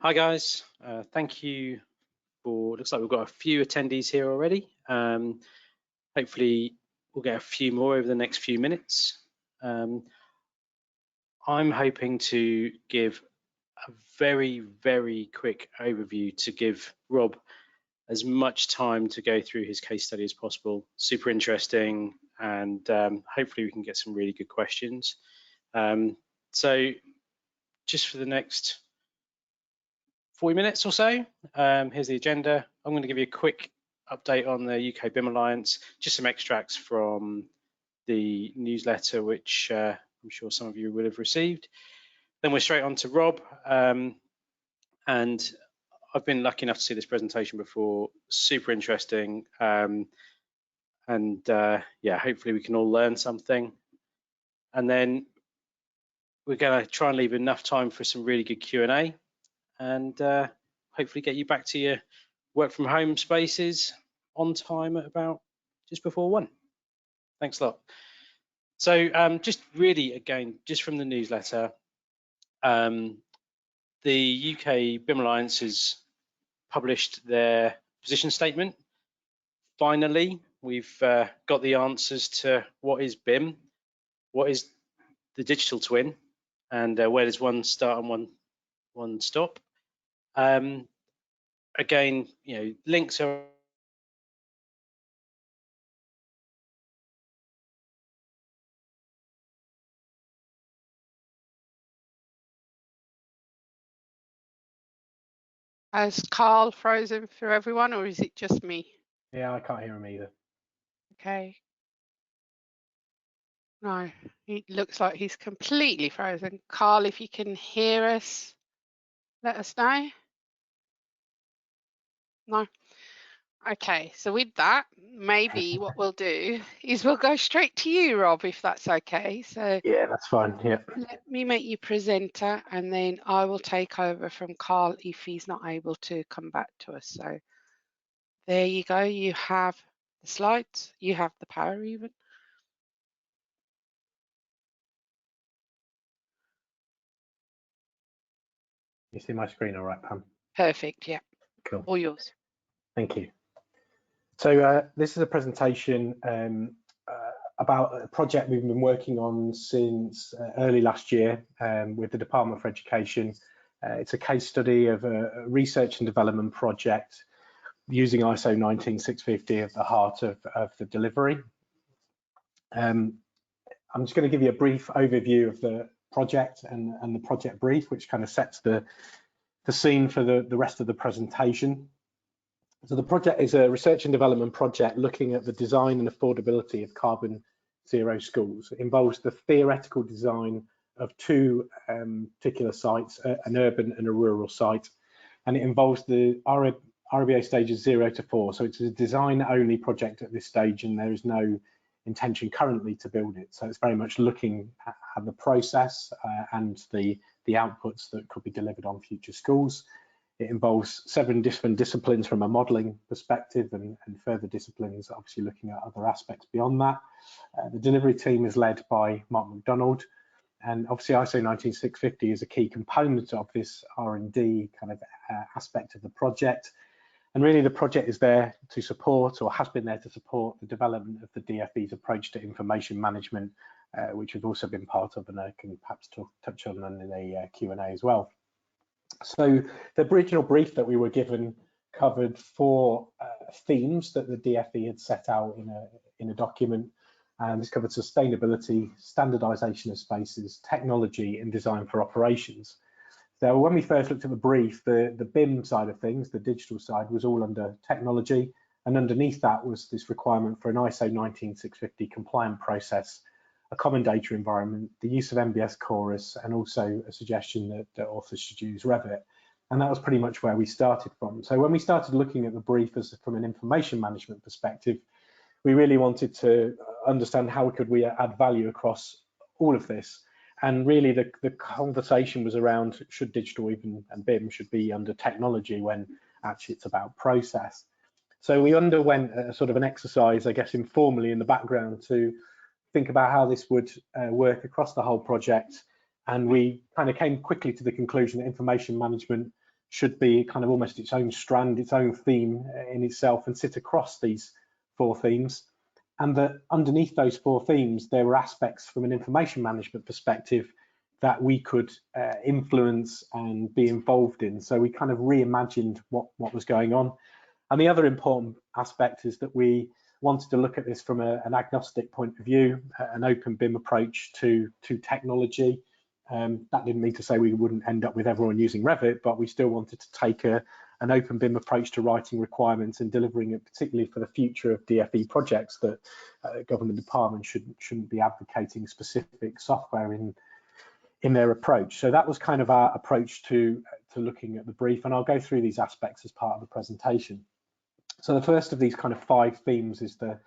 Hi guys, thank you for, looks like we've got a few attendees here already. Hopefully we'll get a few more over the next few minutes. I'm hoping to give a very, very quick overview to give Rob as much time to go through his case study as possible. Super interesting, and hopefully we can get some really good questions. So just for the next 40 minutes or so, here's the agenda. I'm going to give you a quick update on the UK BIM Alliance, just some extracts from the newsletter, which I'm sure some of you will have received. Then we're straight on to Rob, and I've been lucky enough to see this presentation before. Super interesting, and yeah, hopefully we can all learn something. And then we're going to try and leave enough time for some really good Q&A, and hopefully get you back to your work from home spaces on time at about just before 1. Thanks a lot. So just really, again, just from the newsletter, the UK BIM Alliance has published their position statement. Finally, we've got the answers to what is BIM, what is the digital twin, and where does one start and one stop. Again, links are Has Carl frozen for everyone, or is it just me? Yeah, I can't hear him either. Okay. No, it looks like he's completely frozen. Carl, if you can hear us, let us know. No. Okay, so with that, maybe what we'll do is we'll go straight to you, Rob, if that's okay. So yeah, that's fine. Yeah. Let me make you presenter, and then I will take over from Carl if he's not able to come back to us. So there you go. You have the slides. You have the power even. You see my screen all right, Pam? Perfect, yeah. Cool. All yours. Thank you. So this is a presentation about a project we've been working on since early last year with the Department for Education. It's a case study of a research and development project using ISO 19650 at the heart of the delivery. I'm just going to give you a brief overview of the project and the project brief, which kind of sets the scene for the rest of the presentation. So the project is a research and development project looking at the design and affordability of carbon zero schools. It involves the theoretical design of two particular sites, an urban and a rural site, and it involves the RIBA stages 0 to 4. So it's a design only project at this stage, and there is no intention currently to build it. So it's very much looking at the process and the outputs that could be delivered on future schools. It involves 7 different disciplines from a modelling perspective, and further disciplines obviously looking at other aspects beyond that. The delivery team is led by Mark McDonald, and obviously ISO 19650 is a key component of this R&D kind of aspect of the project. And really the project is there to support, or has been there to support, the development of the DFE's approach to information management, which has also been part of, and I can perhaps touch on in the Q&A as well. So the original brief that we were given covered 4 themes that the DFE had set out in a document, and this covered sustainability, standardization of spaces, technology, and design for operations. So when we first looked at the brief, the BIM side of things, the digital side, was all under technology, and underneath that was this requirement for an ISO 19650 compliant process, a common data environment, the use of MBS Chorus, and also a suggestion that authors should use Revit. And that was pretty much where we started from. So when we started looking at the brief from an information management perspective, we really wanted to understand how could we add value across all of this. And really the conversation was around, should digital even and BIM should be under technology when actually it's about process. So we underwent a sort of an exercise, I guess, informally in the background to think about how this would work across the whole project, and we kind of came quickly to the conclusion that information management should be kind of almost its own strand, its own theme in itself, and sit across these 4 themes. And that underneath those 4 themes, there were aspects from an information management perspective that we could influence and be involved in. So we kind of reimagined what was going on. And the other important aspect is that we wanted to look at this from an agnostic point of view, an open BIM approach to technology. That didn't mean to say we wouldn't end up with everyone using Revit, but we still wanted to take an open BIM approach to writing requirements and delivering it, particularly for the future of DFE projects, that government departments shouldn't be advocating specific software in their approach. So that was kind of our approach to looking at the brief, and I'll go through these aspects as part of the presentation. So the first of these kind of 5 themes is the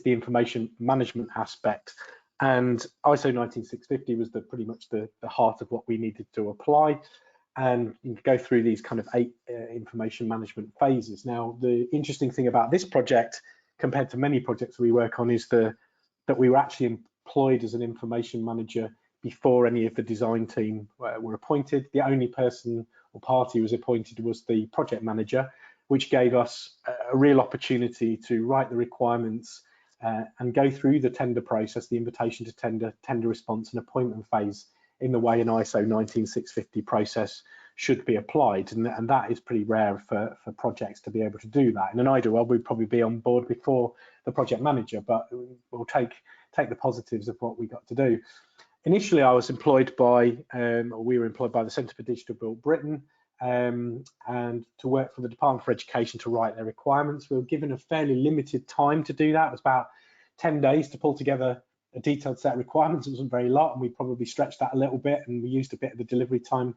information management aspect, and ISO 19650 was pretty much the heart of what we needed to apply, and you can go through these kind of 8 information management phases. Now, the interesting thing about this project compared to many projects we work on is that we were actually employed as an information manager before any of the design team were appointed. The only person or party who was appointed was the project manager, which gave us a real opportunity to write the requirements and go through the tender process, the invitation to tender response and appointment phase in the way an ISO 19650 process should be applied. And that is pretty rare for projects to be able to do that. In an ideal world, we'd probably be on board before the project manager, but we'll take the positives of what we got to do. Initially, I was employed by, we were employed by the Centre for Digital Built Britain, and to work for the Department for Education to write their requirements. We were given a fairly limited time to do that. It was about 10 days to pull together a detailed set of requirements. It wasn't very lot, and we probably stretched that a little bit, and we used a bit of the delivery time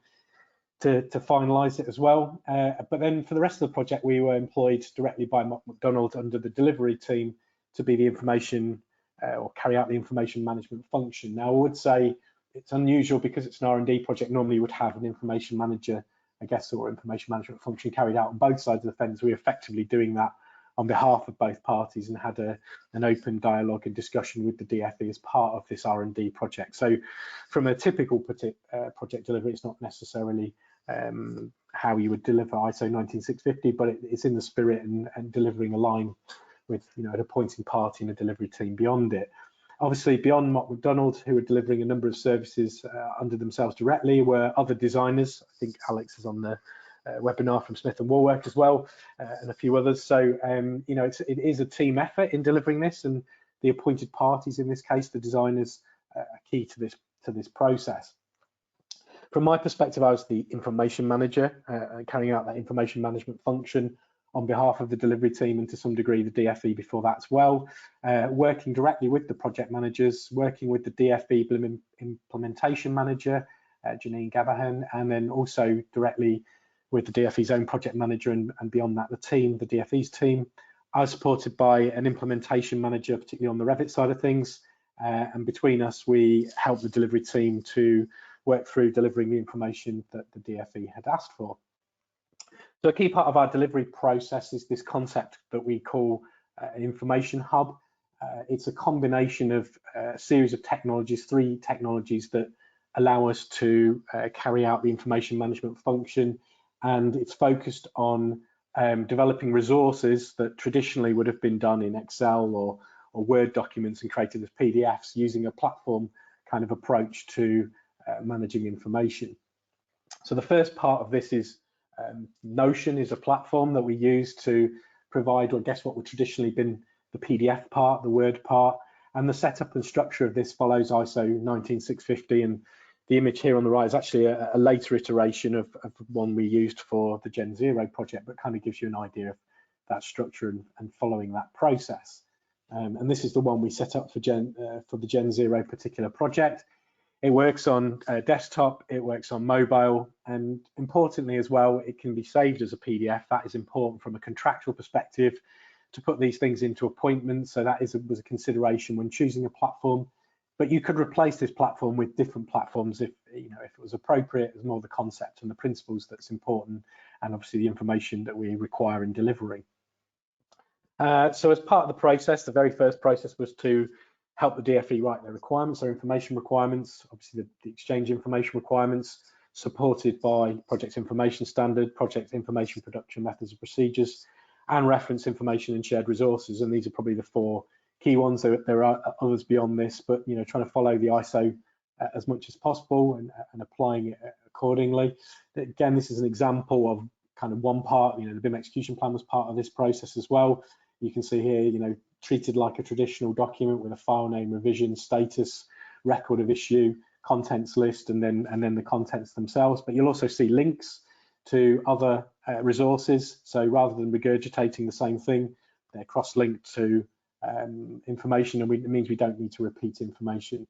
to finalise it as well. But then for the rest of the project, we were employed directly by Mott MacDonald under the delivery team to be the information or carry out the information management function. Now, I would say it's unusual because it's an R&D project. Normally, you would have an information manager, I guess, or information management function carried out on both sides of the fence. We're effectively doing that on behalf of both parties and had an open dialogue and discussion with the DFE as part of this R&D project. So from a typical project delivery, it's not necessarily how you would deliver ISO 19650, but it's in the spirit and delivering a line with, you know, an appointing party and a delivery team beyond it. Obviously, beyond Mott MacDonald, who are delivering a number of services under themselves directly, were other designers. I think Alex is on the webinar from Smith & Woolwork as well, and a few others. So, you know, it is a team effort in delivering this, and the appointed parties, in this case, the designers, are key to this process. From my perspective, I was the information manager, carrying out that information management function on behalf of the delivery team and to some degree the DFE before that as well, working directly with the project managers, working with the DFE implementation manager, Janine Gabahan, and then also directly with the DFE's own project manager and beyond that, the team, the DFE's team. I was supported by an implementation manager, particularly on the Revit side of things, and between us, we helped the delivery team to work through delivering the information that the DFE had asked for. So a key part of our delivery process is this concept that we call an information hub. It's a combination of a series of technologies, 3 technologies that allow us to carry out the information management function, and it's focused on developing resources that traditionally would have been done in Excel or Word documents and created as PDFs, using a platform kind of approach to managing information. So the first part of this is Notion is a platform that we use to provide, or I guess what would traditionally been the PDF part, the Word part, and the setup and structure of this follows ISO 19650, and the image here on the right is actually a later iteration of one we used for the Gen Zero project, but kind of gives you an idea of that structure and following that process. And this is the one we set up for the Gen Zero particular project. It works on desktop, it works on mobile, and importantly as well, it can be saved as a PDF. That is important from a contractual perspective to put these things into appointments. So that was a consideration when choosing a platform. But you could replace this platform with different platforms if it was appropriate. It's more the concept and the principles that's important, and obviously the information that we require in delivering. So as part of the process, the very first process was to help the DFE write their requirements, their information requirements, obviously the exchange information requirements, supported by Project Information Standard, Project Information Production Methods and Procedures, and Reference Information and Shared Resources. And these are probably the 4 key ones. There are others beyond this, but trying to follow the ISO as much as possible and applying it accordingly. Again, this is an example of kind of one part. The BIM execution plan was part of this process as well. You can see here, treated like a traditional document with a file name, revision, status, record of issue, contents list, and then the contents themselves. But you'll also see links to other resources. So rather than regurgitating the same thing, they're cross-linked to information, and it means we don't need to repeat information.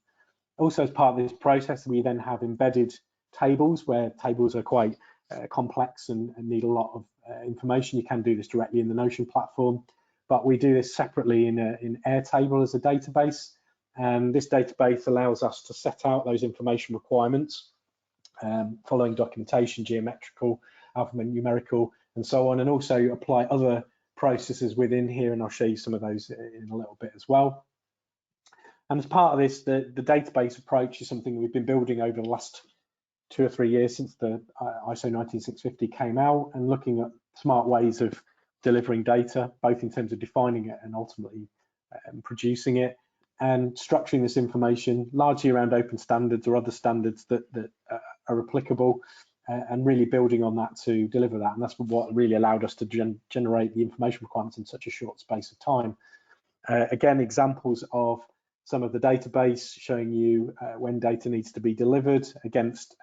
Also, as part of this process, we then have embedded tables, where tables are quite complex and need a lot of information. You can do this directly in the Notion platform, but we do this separately in Airtable as a database. And this database allows us to set out those information requirements following documentation, geometrical, alphanumerical, and so on, and also apply other processes within here, and I'll show you some of those in a little bit as well. And as part of this, the database approach is something we've been building over the last 2 or 3 years since the ISO 19650 came out, and looking at smart ways of delivering data, both in terms of defining it and ultimately producing it, and structuring this information largely around open standards or other standards that are applicable, and really building on that to deliver that. And that's what really allowed us to generate the information requirements in such a short space of time. Again, examples of some of the database showing you when data needs to be delivered against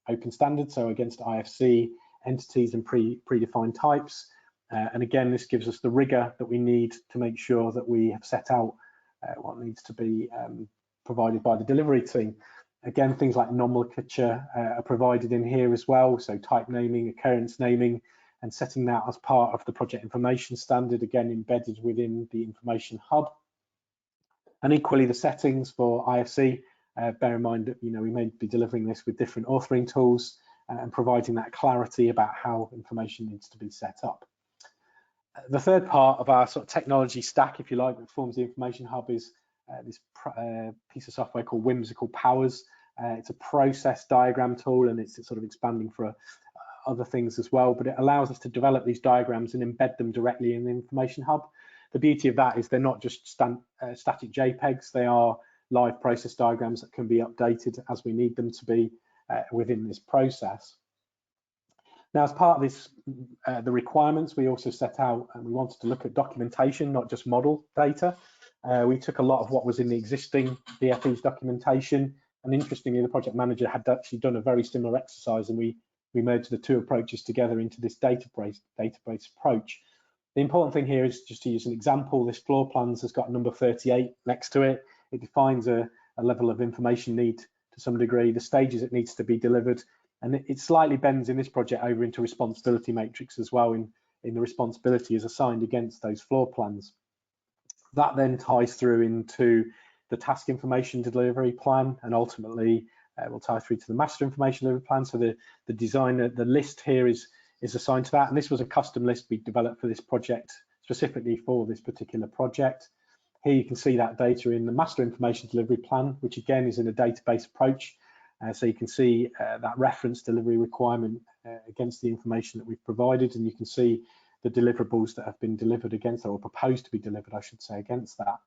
open standards, so against IFC entities and predefined types. And again, this gives us the rigor that we need to make sure that we have set out what needs to be provided by the delivery team. Again, things like nomenclature are provided in here as well, so type naming, occurrence naming, and setting that as part of the Project Information Standard, again embedded within the Information Hub. And equally, the settings for IFC, bear in mind that we may be delivering this with different authoring tools and providing that clarity about how information needs to be set up. The third part of our sort of technology stack, if you like, that forms the Information Hub is this piece of software called Whimsical Powers. It's a process diagram tool, and it's sort of expanding for other things as well, but it allows us to develop these diagrams and embed them directly in the Information Hub. The beauty of that is they're not just static JPEGs, they are live process diagrams that can be updated as we need them to be within this process. Now, as part of this, the requirements, we also set out, and we wanted to look at documentation, not just model data. We took a lot of what was in the existing BFE's documentation, and interestingly, the project manager had actually done a very similar exercise, and we merged the 2 approaches together into this database approach. The important thing here is just to use an example. This floor plans has got number 38 next to it. It defines a level of information need to some degree, the stages it needs to be delivered, and it slightly bends in this project over into responsibility matrix as well, in the responsibility is assigned against those floor plans. That then ties through into the task information delivery plan, and ultimately will tie through to the master information delivery plan. So the designer, the list here is assigned to that, and this was a custom list we developed for this project, specifically for this particular project. Here you can see that data in the master information delivery plan, which again is in a database approach. So you can see that reference delivery requirement against the information that we've provided, and you can see the deliverables that have been delivered against, or proposed to be delivered, I should say, against that.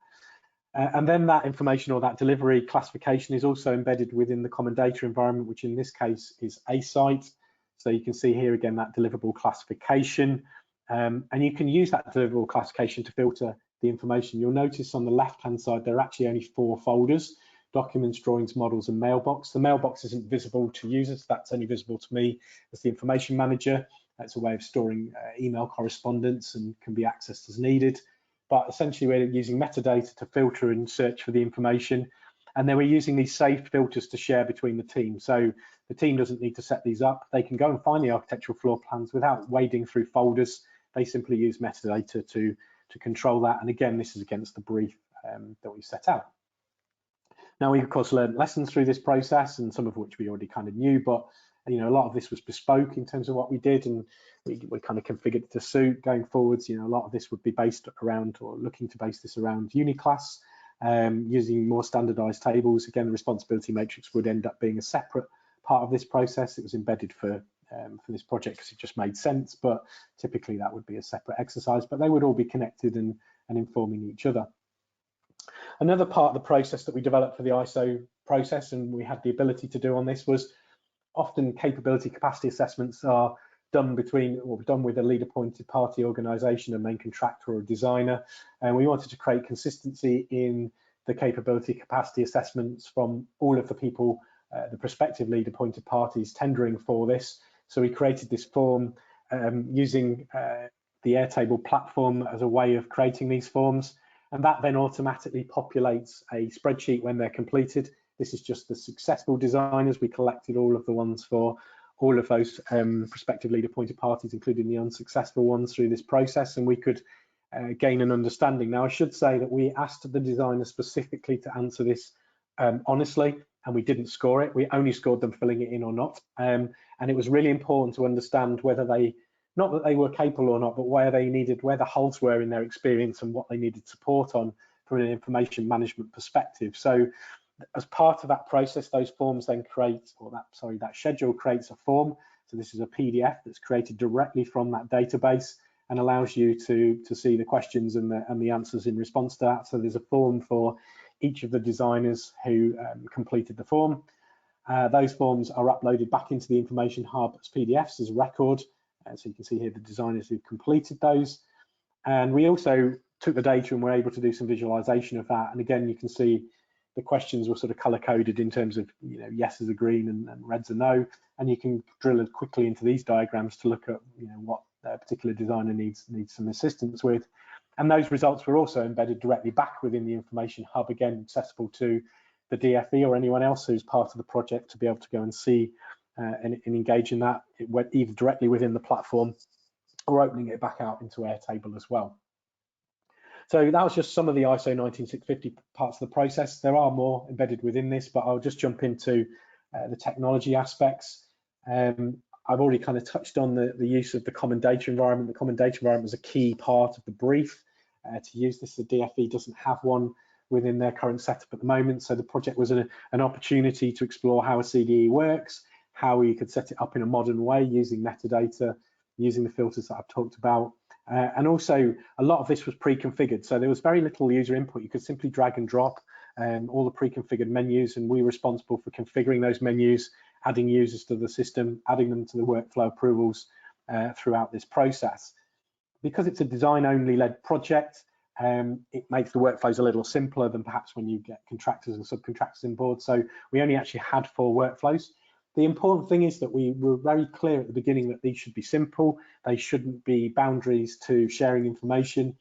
And then that information, or that delivery classification, is also embedded within the common data environment, which in this case is ASITE. So you can see here again that deliverable classification, and you can use that deliverable classification to filter the information. You'll notice on the left-hand side there are actually only 4 folders: documents, drawings, models, and mailbox. The mailbox isn't visible to users, that's only visible to me as the information manager. That's a way of storing email correspondence and can be accessed as needed. But essentially we're using metadata to filter and search for the information, and then we're using these saved filters to share between the team. So the team doesn't need to set these up. They can go and find the architectural floor plans without wading through folders. They simply use metadata to control that. And again, this is against the brief that we set out. Now, we of course learned lessons through this process, and some of which we already kind of knew, but a lot of this was bespoke in terms of what we did, and we kind of configured it to suit going forwards. A lot of this would be based around, or looking to base this around, Uniclass, using more standardized tables. Again, the responsibility matrix would end up being a separate part of this process. It was embedded for this project because it just made sense, but typically that would be a separate exercise, but they would all be connected and informing each other. Another part of the process that we developed for the ISO process, and we had the ability to do on this, was often capability capacity assessments are done with a lead appointed party organisation, a main contractor or a designer, and we wanted to create consistency in the capability capacity assessments from all of the people, the prospective lead appointed parties tendering for this. So we created this form using the Airtable platform as a way of creating these forms, and that then automatically populates a spreadsheet when they're completed. This is just the successful designers. We collected all of the ones for all of those prospective lead appointed parties, including the unsuccessful ones, through this process, and we could gain an understanding. Now, I should say that we asked the designer specifically to answer this honestly, and we didn't score it. We only scored them filling it in or not. And it was really important to understand whether they, not that they were capable or not, but where the holes were in their experience and what they needed support on from an information management perspective. So as part of that process, those forms then that schedule creates a form. So this is a PDF that's created directly from that database and allows you to see the questions and the answers in response to that. So there's a form for each of the designers who completed the form. Those forms are uploaded back into the Information Hub as PDFs as a record. So you can see here the designers who completed those. And we also took the data and were able to do some visualization of that. And again, you can see the questions were sort of color coded in terms of, yeses are green and reds are no. And you can drill quickly into these diagrams to look at, what a particular designer needs some assistance with. And those results were also embedded directly back within the Information Hub, again, accessible to the DFE or anyone else who's part of the project to be able to go and see and engage in that. It went either directly within the platform or opening it back out into Airtable as well. So that was just some of the ISO 19650 parts of the process. There are more embedded within this, but I'll just jump into the technology aspects. I've already kind of touched on the use of the common data environment. The common data environment was a key part of the brief to use this. The DFE doesn't have one within their current setup at the moment. So the project was an opportunity to explore how a CDE works, how you could set it up in a modern way using metadata, using the filters that I've talked about. And also a lot of this was pre-configured. So there was very little user input. You could simply drag and drop all the pre-configured menus, and we were responsible for configuring those menus, adding users to the system, adding them to the workflow approvals throughout this process. Because it's a design-only led project, it makes the workflows a little simpler than perhaps when you get contractors and subcontractors on board. So we only actually had 4 workflows. The important thing is that we were very clear at the beginning that these should be simple. They shouldn't be boundaries to sharing information,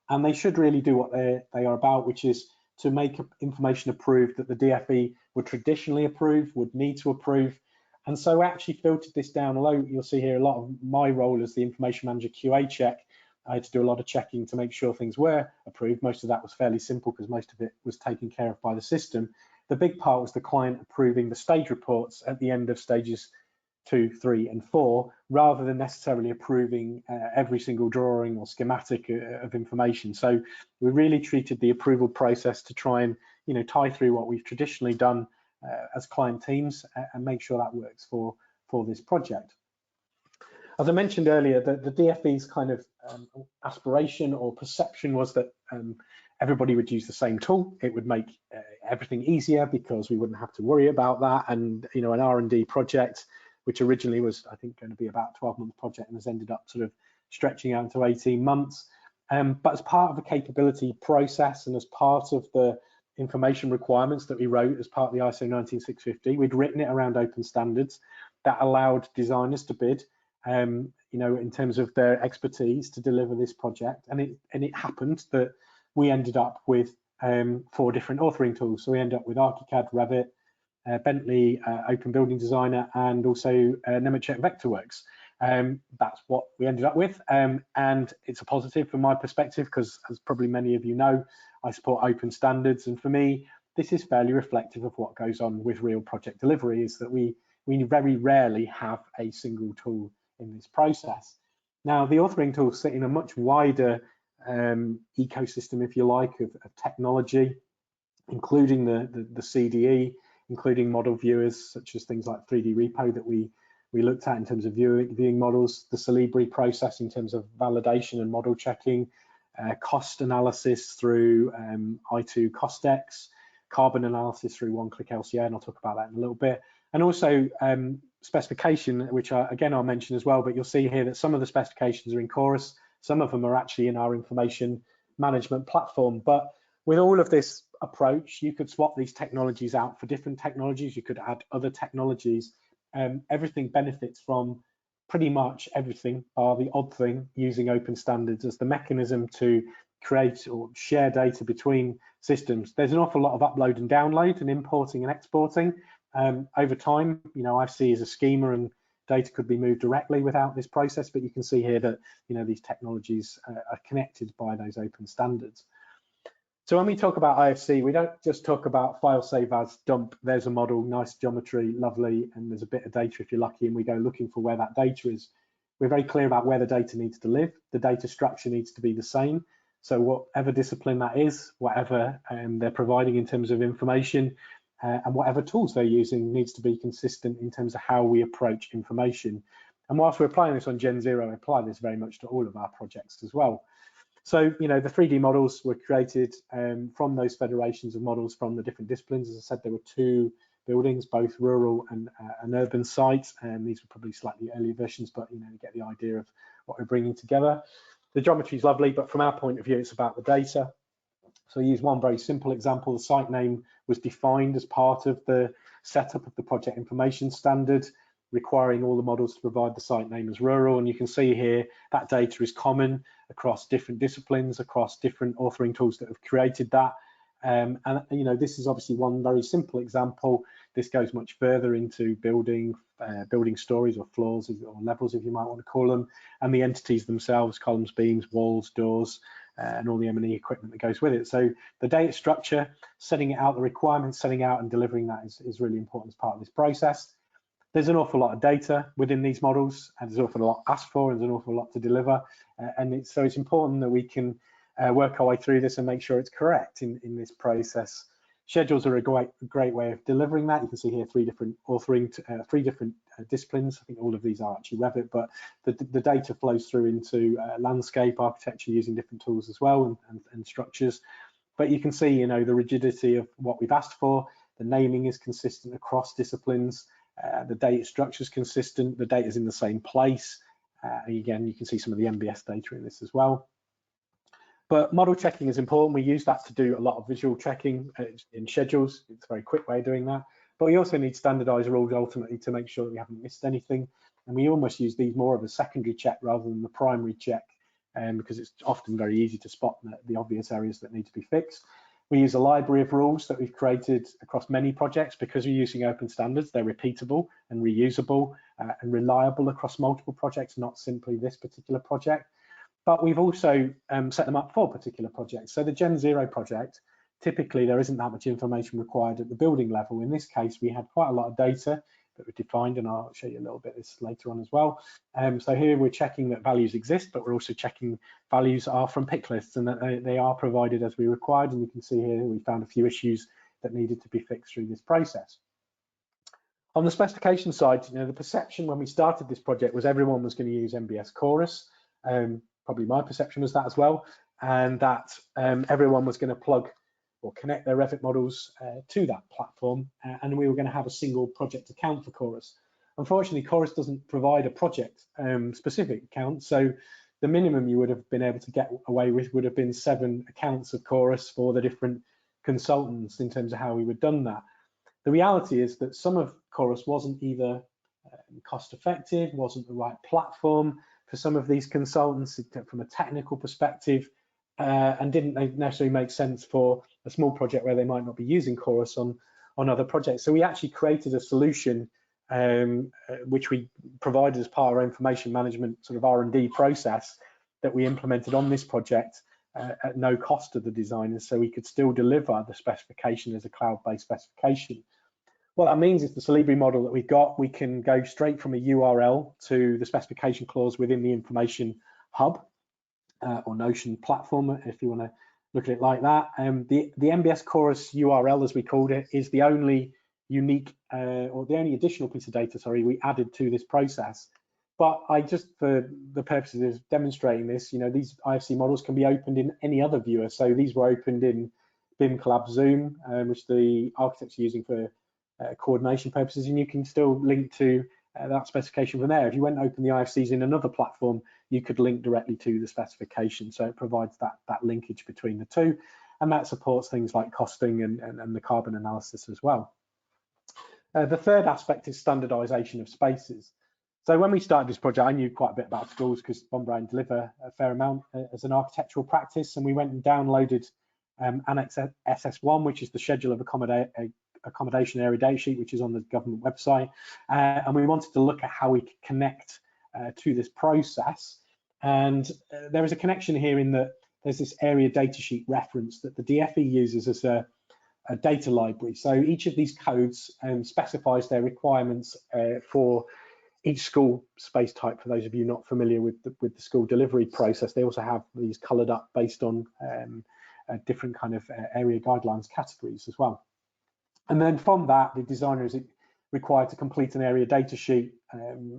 and they should really do what they are about, which is to make information approved that the DFE would traditionally approve, would need to approve. And so I actually filtered this down, although you'll see here a lot of my role as the information manager QA check. I had to do a lot of checking to make sure things were approved. Most of that was fairly simple because most of it was taken care of by the system. The big part was the client approving the stage reports at the end of stages 2, 3, and 4, rather than necessarily approving every single drawing or schematic of information. So we really treated the approval process to try and tie through what we've traditionally done as client teams and make sure that works for this project. As I mentioned earlier, the DFE's kind of aspiration or perception was that everybody would use the same tool. It would make everything easier because we wouldn't have to worry about that. And an R&D project, which originally was, I think, going to be about a 12-month project and has ended up sort of stretching out to 18 months. But as part of the capability process and as part of the information requirements that we wrote as part of the ISO 19650, we'd written it around open standards that allowed designers to bid, in terms of their expertise to deliver this project. And it happened that we ended up with 4 different authoring tools. So we ended up with Archicad, Revit, Bentley Open Building Designer, and also Nemetschek Vectorworks. That's what we ended up with, and it's a positive from my perspective because, as probably many of you know, I support open standards, and for me this is fairly reflective of what goes on with real project delivery, is that we very rarely have a single tool in this process. Now, the authoring tools sit in a much wider ecosystem, if you like, of technology, including the CDE, including model viewers such as things like 3D Repo that we looked at in terms of viewing models, the Solibri process in terms of validation and model checking, cost analysis through i2 Costex, carbon analysis through One-Click LCA, and I'll talk about that in a little bit. And also specification, which again I'll mention as well, but you'll see here that some of the specifications are in Chorus, some of them are actually in our information management platform. But with all of this approach, you could swap these technologies out for different technologies, you could add other technologies. Everything benefits from pretty much everything, bar the odd thing, using open standards as the mechanism to create or share data between systems. There's an awful lot of upload and download and importing and exporting. Over time, I see as a schema and data could be moved directly without this process, but you can see here that these technologies are connected by those open standards. So when we talk about IFC, we don't just talk about file save as, dump, there's a model, nice geometry, lovely, and there's a bit of data if you're lucky, and we go looking for where that data is. We're very clear about where the data needs to live. The data structure needs to be the same. So whatever discipline that is, whatever they're providing in terms of information, and whatever tools they're using needs to be consistent in terms of how we approach information. And whilst we're applying this on Gen Zero, I apply this very much to all of our projects as well. So, the 3D models were created from those federations of models from the different disciplines. As I said, there were 2 buildings, both rural and an urban site, and these were probably slightly earlier versions, but you get the idea of what we're bringing together. The geometry is lovely, but from our point of view, it's about the data. So I use one very simple example. The site name was defined as part of the setup of the project information standard, requiring all the models to provide the site name as rural. And you can see here that data is common across different disciplines, across different authoring tools that have created that. And this is obviously one very simple example. This goes much further into building stories or floors or levels, if you might want to call them, and the entities themselves, columns, beams, walls, doors, and all the M&E equipment that goes with it. So the data structure, setting it out, the requirements, setting out and delivering that is really important as part of this process. There's an awful lot of data within these models, and there's an awful lot asked for, and there's an awful lot to deliver. So it's important that we can work our way through this and make sure it's correct in this process. Schedules are a great way of delivering that. You can see here 3 different authoring, 3 different disciplines. I think all of these are actually Revit, but the data flows through into landscape architecture using different tools as well and structures. But you can see, the rigidity of what we've asked for. The naming is consistent across disciplines. The data structure is consistent. The data is in the same place. Again, you can see some of the MBS data in this as well. But model checking is important. We use that to do a lot of visual checking in schedules. It's a very quick way of doing that. But we also need standardized rules ultimately to make sure that we haven't missed anything. And we almost use these more of a secondary check rather than the primary check, because it's often very easy to spot the obvious areas that need to be fixed. We use a library of rules that we've created across many projects. Because we're using open standards, they're repeatable and reusable and reliable across multiple projects, not simply this particular project. But we've also set them up for particular projects. So the Gen Zero project, typically there isn't that much information required at the building level. In this case, we had quite a lot of data that were defined, and I'll show you a little bit of this later on as well. So here we're checking that values exist, but we're also checking values are from pick lists and that they are provided as we required. And you can see here we found a few issues that needed to be fixed through this process. On the specification side, the perception when we started this project was everyone was going to use MBS Chorus. Probably my perception was that as well, and that everyone was going to plug or connect their Revit models to that platform, and we were going to have a single project account for Chorus. Unfortunately, Chorus doesn't provide a project specific account, so the minimum you would have been able to get away with would have been 7 accounts of Chorus for the different consultants in terms of how we would have done that. The reality is that some of Chorus wasn't either cost effective, wasn't the right platform for some of these consultants from a technical perspective, and didn't necessarily make sense for a small project where they might not be using Chorus on other projects. So we actually created a solution which we provided as part of our information management sort of R&D process that we implemented on this project at no cost to the designers, so we could still deliver the specification as a cloud-based specification. What that means is the Solibri model that we've got, we can go straight from a URL to the specification clause within the information hub or Notion platform, if you want to look at it like that. The MBS Chorus URL, as we called it, is the only unique or the only additional piece of data, sorry, we added to this process. But I just, for the purposes of demonstrating this, these IFC models can be opened in any other viewer. So these were opened in BIM Collab Zoom, which the architects are using for coordination purposes, and you can still link to that specification from there. If you went and opened the IFCs in another platform, you could link directly to the specification. So it provides that linkage between the two, and that supports things like costing and the carbon analysis as well. The third aspect is standardization of spaces. So when we started this project, I knew quite a bit about schools because Bond Browne deliver a fair amount as an architectural practice, and we went and downloaded Annex SS1, which is the schedule of accommodation area data sheet, which is on the government website, and we wanted to look at how we could connect to this process. And there is a connection here in that there's this area data sheet reference that the DFE uses as a data library. So each of these codes specifies their requirements for each school space type. For those of you not familiar with the school delivery process, they also have these coloured up based on different kind of area guidelines categories as well. And then from that, the designer is required to complete an area data sheet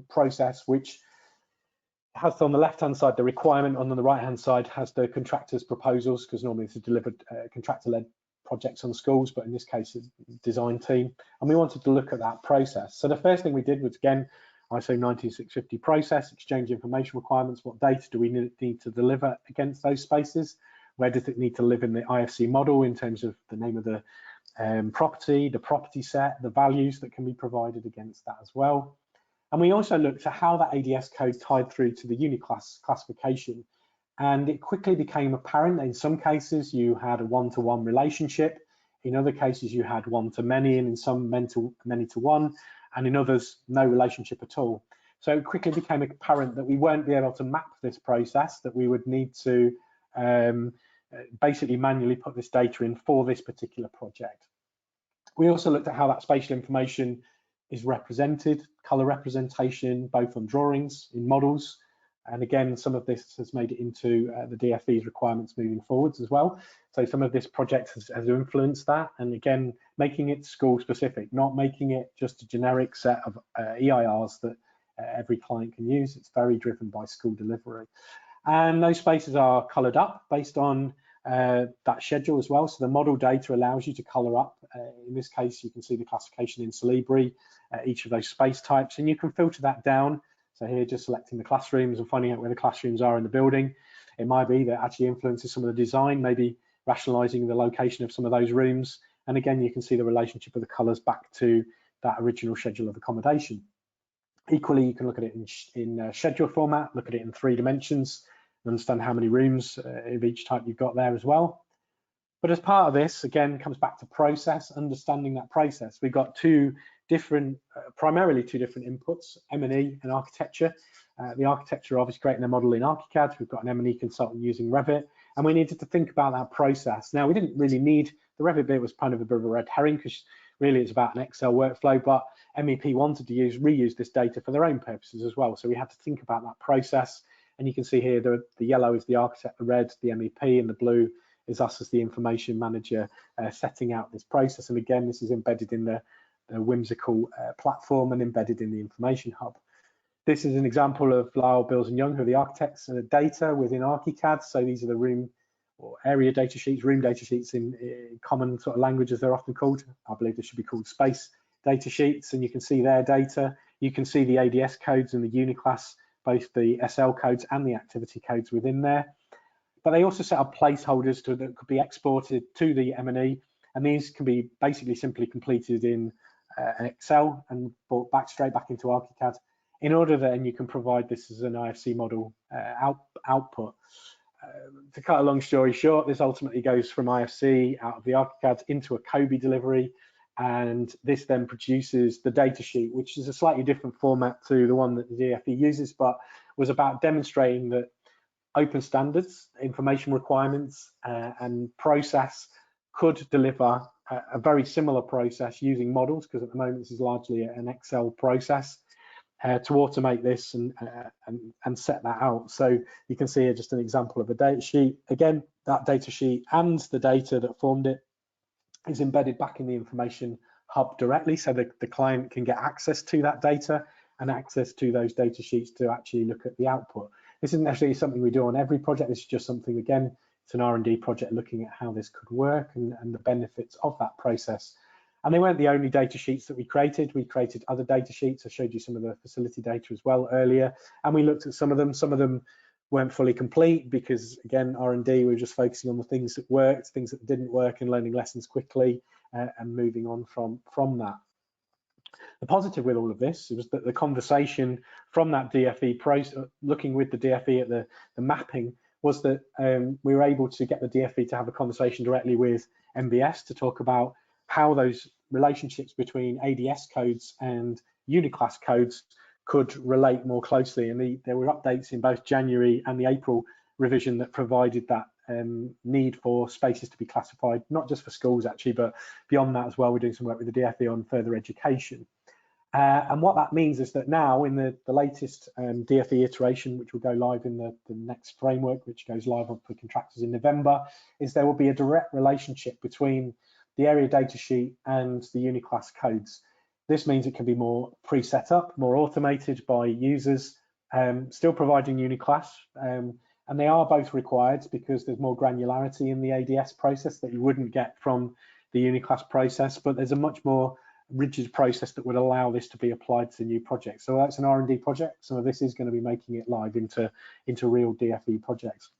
process, which has on the left-hand side the requirement, and on the right-hand side has the contractor's proposals, because normally it's a delivered contractor-led projects on schools, but in this case, a design team. And we wanted to look at that process. So the first thing we did was, again, ISO 19650 process, exchange information requirements. What data do we need to deliver against those spaces? Where does it need to live in the IFC model in terms of the name of the property, the property set, the values that can be provided against that as well. And we also looked at how that ADS code tied through to the Uniclass classification. And it quickly became apparent that in some cases you had a one-to-one relationship, in other cases you had one-to-many, and in some many-to-one, and in others no relationship at all. So it quickly became apparent that we weren't be able to map this process, that we would need to basically manually put this data in for this particular project. We also looked at how that spatial information is represented, colour representation, both on drawings, in models, and again, some of this has made it into the DFE's requirements moving forwards as well. So some of this project has influenced that, and again, making it school specific, not making it just a generic set of EIRs that every client can use. It's very driven by school delivery. And those spaces are coloured up based on that schedule as well. So the model data allows you to colour up. In this case, you can see the classification in Solibri, each of those space types, and you can filter that down. So here, just selecting the classrooms and finding out where the classrooms are in the building. It might be that actually influences some of the design, maybe rationalising the location of some of those rooms. And again, you can see the relationship of the colours back to that original schedule of accommodation. Equally, you can look at it in schedule format, look at it in 3 dimensions, and understand how many rooms of each type you've got there as well. But as part of this, again, comes back to process, understanding that process. We've got primarily two different inputs, M&E and architecture. The architecture obviously creating a model in ArchiCAD. We've got an M&E consultant using Revit, and we needed to think about that process. Now, we didn't really need, the Revit bit was kind of a bit of a red herring because really it's about an Excel workflow, but MEP wanted to reuse this data for their own purposes as well. So we had to think about that process. And you can see here the yellow is the architect, the red, the MEP, and the blue is us as the information manager setting out this process. And again, this is embedded in the whimsical platform and embedded in the information hub. This is an example of Lyle, Bills and Young, who are the architects, and the data within ArchiCAD. So these are the room or area data sheets, room data sheets in common sort of languages they're often called. I believe they should be called space data sheets, and you can see their data. You can see the ADS codes and the Uniclass, both the SL codes and the activity codes within there. But they also set up placeholders that could be exported to the M&E, and these can be basically simply completed in an Excel and brought straight back into ArchiCAD, in order that then you can provide this as an IFC model output. To cut a long story short, this ultimately goes from IFC out of the ArchiCAD into a COBie delivery, and this then produces the data sheet, which is a slightly different format to the one that the DFE uses, but was about demonstrating that open standards, information requirements, and process could deliver a very similar process using models, because at the moment this is largely an Excel process, to automate this and set that out. So you can see here just an example of a data sheet. Again, that data sheet and the data that formed it is embedded back in the information hub directly, so that the client can get access to that data and access to those data sheets to actually look at the output. This isn't necessarily something we do on every project. This is just something, again, it's an R&D project looking at how this could work and the benefits of that process. And they weren't the only data sheets that we created. We created other data sheets. I showed you some of the facility data as well earlier, and we looked at some of them. Some of them weren't fully complete because, again, R&D, we were just focusing on the things that worked, things that didn't work, and learning lessons quickly and moving on from that. The positive with all of this was that the conversation from that DFE process, looking with the DFE at the mapping, was that we were able to get the DFE to have a conversation directly with MBS to talk about how those relationships between ADS codes and Uniclass codes could relate more closely. And there were updates in both January and the April revision that provided that need for spaces to be classified, not just for schools actually, but beyond that as well. We're doing some work with the DFE on further education. And what that means is that now in the latest DFE iteration, which will go live in the next framework, which goes live for contractors in November, is there will be a direct relationship between the area data sheet and the Uniclass codes. This means it can be more pre-set up, more automated by users, still providing Uniclass. And they are both required because there's more granularity in the ADS process that you wouldn't get from the Uniclass process, but there's a much more rigid process that would allow this to be applied to new projects. So that's an R&D project. Some of this is going to be making it live into real DFE projects.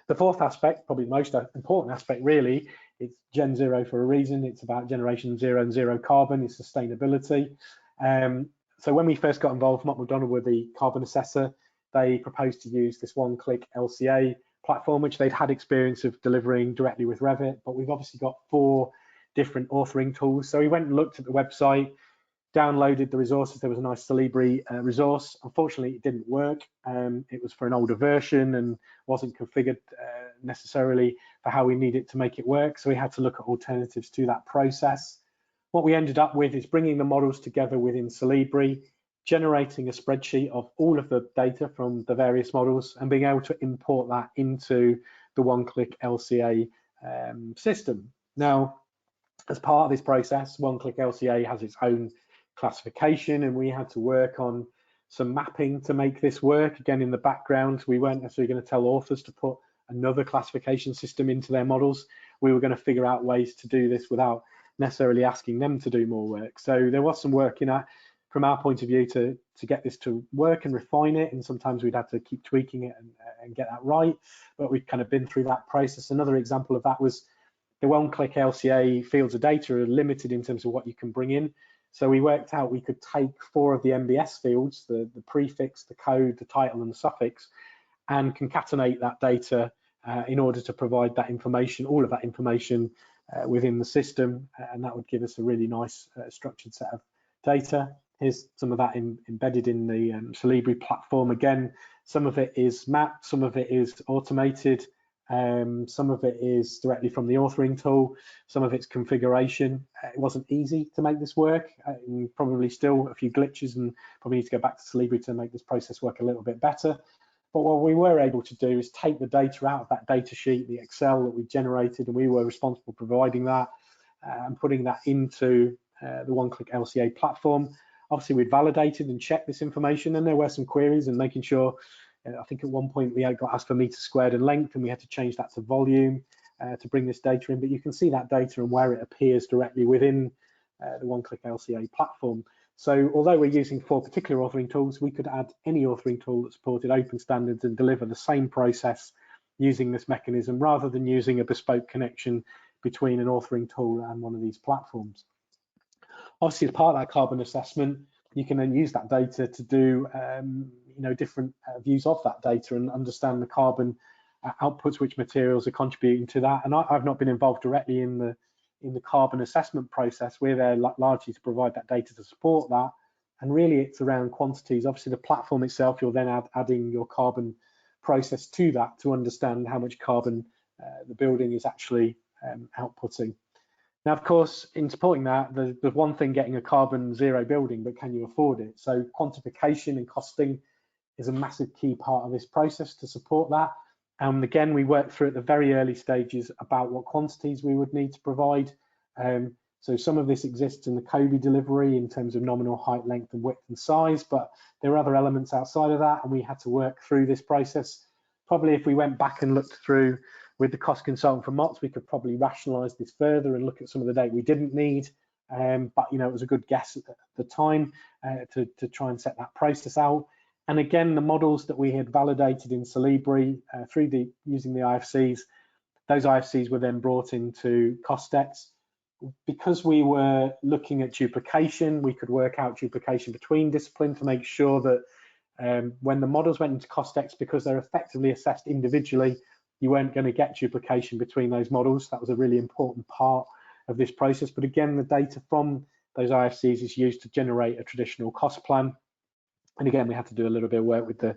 The fourth aspect, probably the most important aspect really, it's Gen Zero for a reason. It's about generation zero and zero carbon, it's sustainability. So when we first got involved, Mott MacDonald were the carbon assessor. They proposed to use this one-click LCA platform, which they'd had experience of delivering directly with Revit, but we've obviously got 4 different authoring tools. So we went and looked at the website, downloaded the resources. There was a nice Solibri resource. Unfortunately, it didn't work. It was for an older version and wasn't configured necessarily for how we need it to make it work. So we had to look at alternatives to that process. What we ended up with is bringing the models together within Solibri, generating a spreadsheet of all of the data from the various models and being able to import that into the one-click LCA system. Now, as part of this process, one-click LCA has its own classification, and we had to work on some mapping to make this work. Again, in the background, we weren't necessarily going to tell authors to put another classification system into their models. We were going to figure out ways to do this without necessarily asking them to do more work. So there was some work in that from our point of view to get this to work and refine it, and sometimes we'd have to keep tweaking it and get that right, but we've kind of been through that process. Another example of that was the one-click LCA fields of data are limited in terms of what you can bring in. So we worked out we could take 4 of the MBS fields, the prefix, the code, the title, and the suffix, and concatenate that data in order to provide that information, all of that information within the system, and that would give us a really nice structured set of data. Here's some of that embedded in the Solibri platform. Again, some of it is mapped, some of it is automated, some of it is directly from the authoring tool, some of it's configuration. It wasn't easy to make this work, probably still a few glitches, and probably need to go back to Solibri to make this process work a little bit better. But what we were able to do is take the data out of that data sheet, the Excel that we generated, and we were responsible for providing that and putting that into the one-click LCA platform. Obviously, we'd validated and checked this information, and there were some queries and making sure. I think at one point we got asked for meters squared and length, and we had to change that to volume to bring this data in. But you can see that data and where it appears directly within the one-click LCA platform. So although we're using 4 particular authoring tools, we could add any authoring tool that supported open standards and deliver the same process using this mechanism, rather than using a bespoke connection between an authoring tool and one of these platforms. Obviously, as part of that carbon assessment, you can then use that data to do different views of that data and understand the carbon outputs, which materials are contributing to that. And I've not been involved directly in the carbon assessment process. We're there largely to provide that data to support that. And really, it's around quantities. Obviously, the platform itself, you're then adding your carbon process to that to understand how much carbon the building is actually outputting. Now, of course, in supporting that, there's one thing getting a carbon zero building, but can you afford it? So quantification and costing is a massive key part of this process to support that. And again, we worked through at the very early stages about what quantities we would need to provide. So some of this exists in the COBie delivery in terms of nominal height, length and width and size, but there are other elements outside of that, and we had to work through this process. Probably if we went back and looked through with the cost consultant from Motts, we could probably rationalise this further and look at some of the data we didn't need. But it was a good guess at the time to try and set that process out. And again, the models that we had validated in Solibri using the IFCs, those IFCs were then brought into Costex. Because we were looking at duplication, we could work out duplication between discipline to make sure that when the models went into Costex, because they're effectively assessed individually, you weren't going to get duplication between those models. That was a really important part of this process. But again, the data from those IFCs is used to generate a traditional cost plan. And again, we had to do a little bit of work with the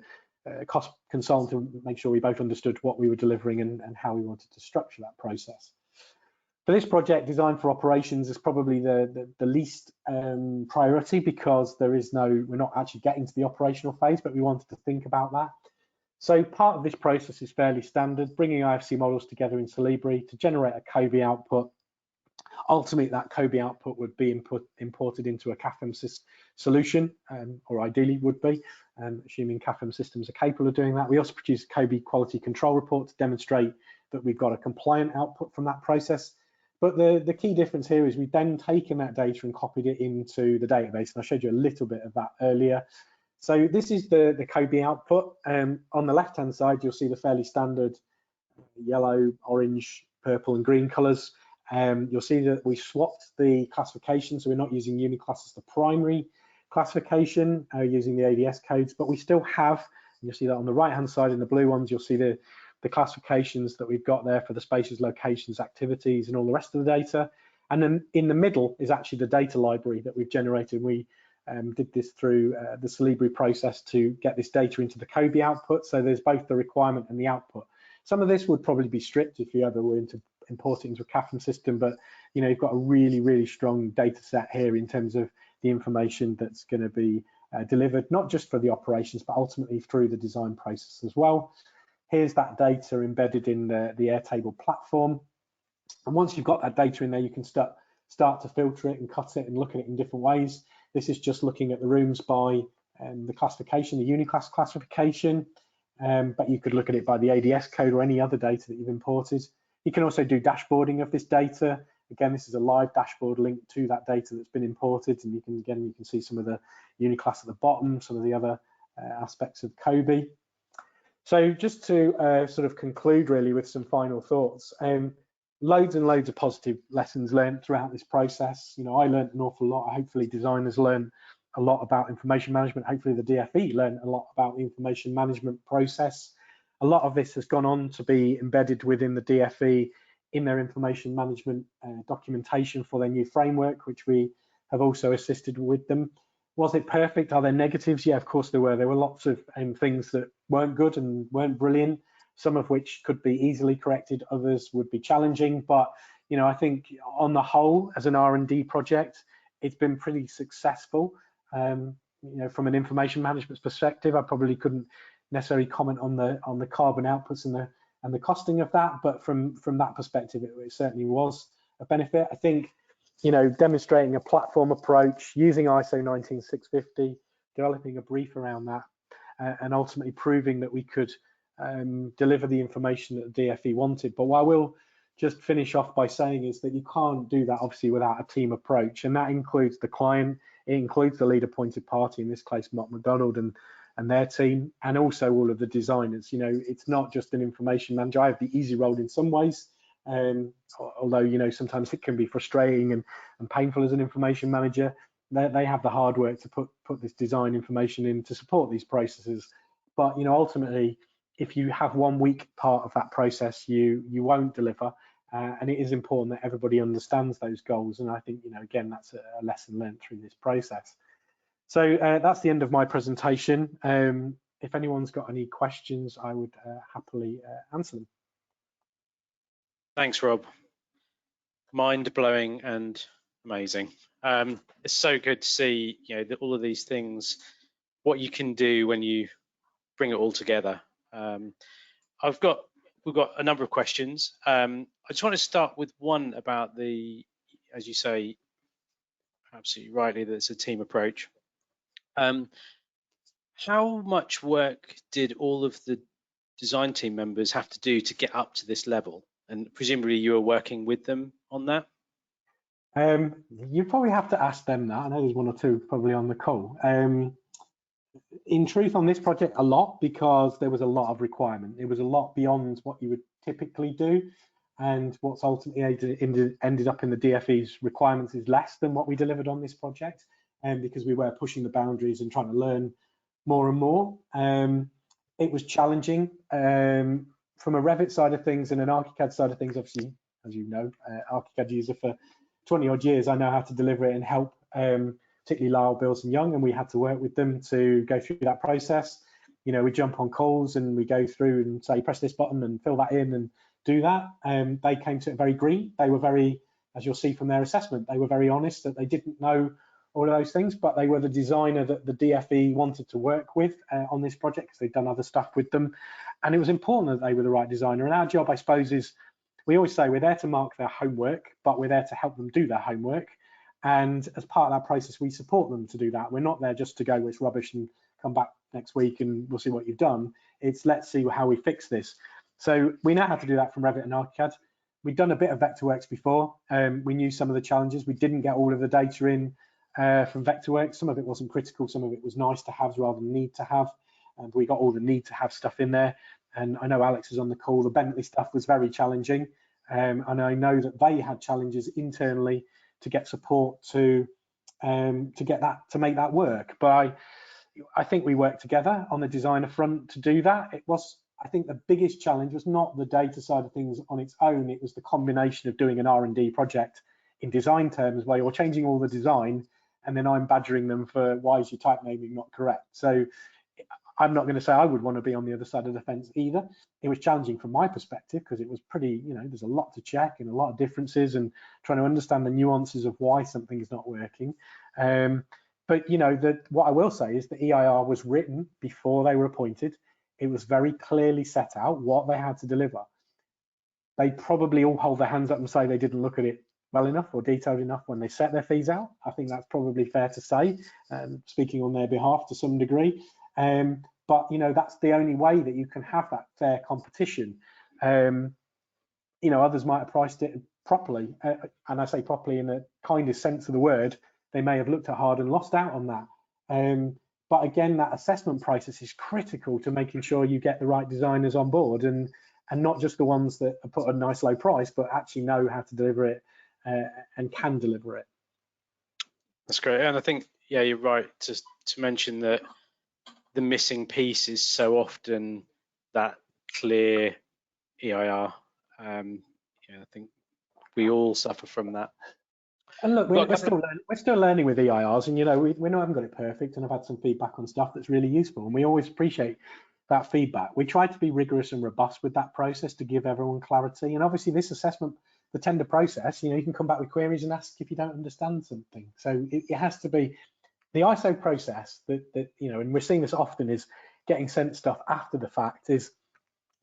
cost consultant to make sure we both understood what we were delivering and how we wanted to structure that process. For this project, design for operations is probably the least priority, because we're not actually getting to the operational phase, but we wanted to think about that. So part of this process is fairly standard, bringing IFC models together in Solibri to generate a COBie output. Ultimately, that COBie output would be imported into a CAFM solution, or ideally would be, assuming CAFM systems are capable of doing that. We also produce a COBie quality control report to demonstrate that we've got a compliant output from that process. But the key difference here is we've then taken that data and copied it into the database, and I showed you a little bit of that earlier. So this is the COBie output. On the left-hand side, you'll see the fairly standard yellow, orange, purple and green colours. You'll see that we swapped the classification, so we're not using Uniclass as the primary classification, using the ADS codes, but we still have, you'll see that on the right-hand side in the blue ones, you'll see the classifications that we've got there for the spaces, locations, activities, and all the rest of the data. And then in the middle is actually the data library that we've generated. We did this through the Solibri process to get this data into the COBie output. So there's both the requirement and the output. Some of this would probably be stripped if you ever were to import it into a CAFM system, but you've got a really, really strong data set here in terms of the information that's going to be delivered, not just for the operations, but ultimately through the design process as well. Here's that data embedded in the Airtable platform. And once you've got that data in there, you can start to filter it and cut it and look at it in different ways. This is just looking at the rooms by the classification, the Uniclass classification, but you could look at it by the ADS code or any other data that you've imported. You can also do dashboarding of this data. Again, this is a live dashboard linked to that data that's been imported, and you can see some of the Uniclass at the bottom, some of the other aspects of COBie. So just to sort of conclude really with some final thoughts, loads and loads of positive lessons learned throughout this process. I learned an awful lot. Hopefully designers learn a lot about information management. Hopefully the DFE learned a lot about the information management process. A lot of this has gone on to be embedded within the DFE in their information management documentation for their new framework, which we have also assisted with them. Was it perfect? Are there negatives? Yeah, of course there were. There were lots of things that weren't good and weren't brilliant, some of which could be easily corrected, others would be challenging. But I think on the whole, as an R&D project, it's been pretty successful. From an information management perspective, I probably couldn't necessarily comment on the carbon outputs and the costing of that, but from that perspective, it certainly was a benefit. I think demonstrating a platform approach, using ISO 19650, developing a brief around that, and ultimately proving that we could deliver the information that the DFE wanted. But what I will just finish off by saying is that you can't do that obviously without a team approach, and that includes the client, it includes the lead appointed party, in this case Mott MacDonald and their team, and also all of the designers. It's not just an information manager. I have the easy role in some ways, although sometimes it can be frustrating and painful as an information manager. They have the hard work to put this design information in to support these processes. But ultimately, if you have one weak part of that process, you won't deliver, and it is important that everybody understands those goals. And I think again, that's a lesson learned through this process. So that's the end of my presentation. If anyone's got any questions, I would happily answer them. Thanks, Rob. Mind-blowing and amazing. It's so good to see, all of these things, what you can do when you bring it all together. We've got a number of questions. I just want to start with one about the as you say, absolutely rightly, that it's a team approach. How much work did all of the design team members have to do to get up to this level? And presumably you were working with them on that? You probably have to ask them that. I know there's one or two probably on the call. In truth, on this project, a lot, because there was a lot of requirement. It was a lot beyond what you would typically do. And what's ultimately ended up in the DFE's requirements is less than what we delivered on this project, because we were pushing the boundaries and trying to learn more and more. It was challenging from a Revit side of things and an ArchiCAD side of things. Obviously, as you know, ArchiCAD user for 20 odd years, I know how to deliver it and help, particularly Lyle, Bills and Young, and we had to work with them to go through that process. You know, we jump on calls and we go through and say, press this button and fill that in and do that. They came to it very green. They were very, as you'll see from their assessment, they were very honest that they didn't know all of those things, but they were the designer that the DFE wanted to work with on this project, because they'd done other stuff with them. And it was important that they were the right designer. And our job, I suppose, is, we always say we're there to mark their homework, but we're there to help them do their homework. And as part of that process, we support them to do that. We're not there just to go, well, it's rubbish and come back next week and we'll see what you've done. It's let's see how we fix this. So we know how to do that from Revit and ArchiCAD. We'd done a bit of Vectorworks before. We knew some of the challenges. We didn't get all of the data in from Vectorworks. Some of it wasn't critical. Some of it was nice to have rather than need to have. And we got all the need to have stuff in there. And I know Alex is on the call. The Bentley stuff was very challenging. And I know that they had challenges internally to get support to get that, to make that work. But I think we worked together on the designer front to do that. It was, I think the biggest challenge was not the data side of things on its own. It was the combination of doing an R&D project in design terms, where you're changing all the design and then I'm badgering them for, why is your type naming not correct? So I'm not going to say I would want to be on the other side of the fence either. It was challenging from my perspective, because it was pretty, you know, there's a lot to check and a lot of differences, and trying to understand the nuances of why something is not working. But, you know, what I will say is the EIR was written before they were appointed. It was very clearly set out what they had to deliver. They probably all hold their hands up and say they didn't look at it well enough or detailed enough when they set their fees out. I think that's probably fair to say, speaking on their behalf to some degree. But, you know, that's the only way that you can have that fair competition. You know, others might have priced it properly, and I say properly in the kindest sense of the word. They may have looked at hard and lost out on that. But again, that assessment process is critical to making sure you get the right designers on board, and not just the ones that put a nice low price, but actually know how to deliver it and can deliver it. That's great. And I think, yeah, you're right to mention that the missing piece is so often that clear EIR. Yeah, I think we all suffer from that. And look, we're still learning with EIRs, and, you know, we know I haven't got it perfect, and I've had some feedback on stuff that's really useful, and we always appreciate that feedback. We try to be rigorous and robust with that process to give everyone clarity. And obviously this assessment, the tender process, you know, you can come back with queries and ask if you don't understand something. So it has to be the ISO process that you know, and we're seeing this often, is getting sent stuff after the fact. Is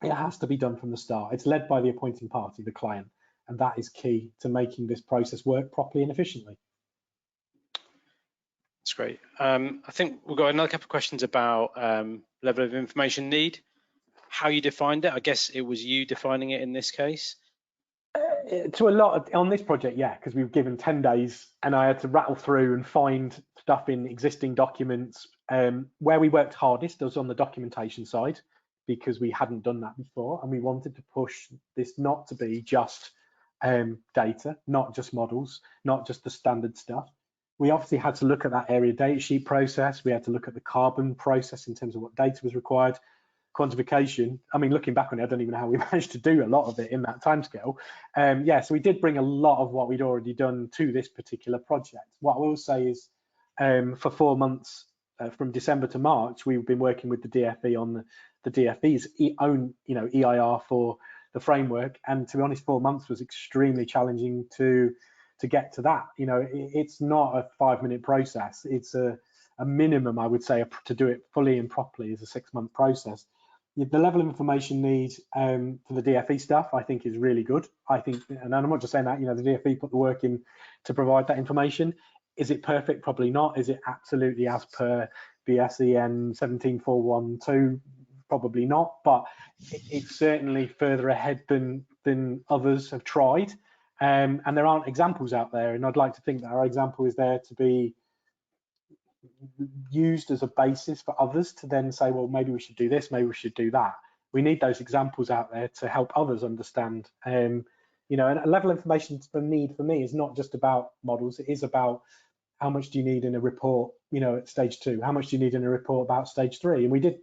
it has to be done from the start. It's led by the appointing party, the client, and that is key to making this process work properly and efficiently. That's great. I think we've got another couple of questions about level of information need, how you defined it. I guess it was you defining it in this case. To a lot on this project, yeah, because we were given 10 days and I had to rattle through and find stuff in existing documents. Where we worked hardest was on the documentation side, because we hadn't done that before, and we wanted to push this not to be just data, not just models, not just the standard stuff. We obviously had to look at that area data sheet process. We had to look at the carbon process in terms of what data was required. Quantification, I mean, looking back on it, I don't even know how we managed to do a lot of it in that timescale. Yeah, so we did bring a lot of what we'd already done to this particular project. What I will say is, for 4 months, from December to March, we've been working with the DFE on the DFE's own, you know, EIR for the framework. And to be honest, 4 months was extremely challenging to get to that. You know, it's not a 5-minute process. It's a minimum, I would say, to do it fully and properly is a 6-month process. the level of information need for the DFE stuff, I think, is really good. I think, and I'm not just saying that, the DFE put the work in to provide that information. Is it perfect? Probably not. Is it absolutely as per BSEN 17412? Probably not, but it's certainly further ahead than others have tried. And there aren't examples out there, and I'd like to think that our example is there to be used as a basis for others to then say, well, maybe we should do this, maybe we should do that. We need those examples out there to help others understand. And a level of information need for me is not just about models. It is about how much do you need in a report, at stage 2? How much do you need in a report about stage 3? And we did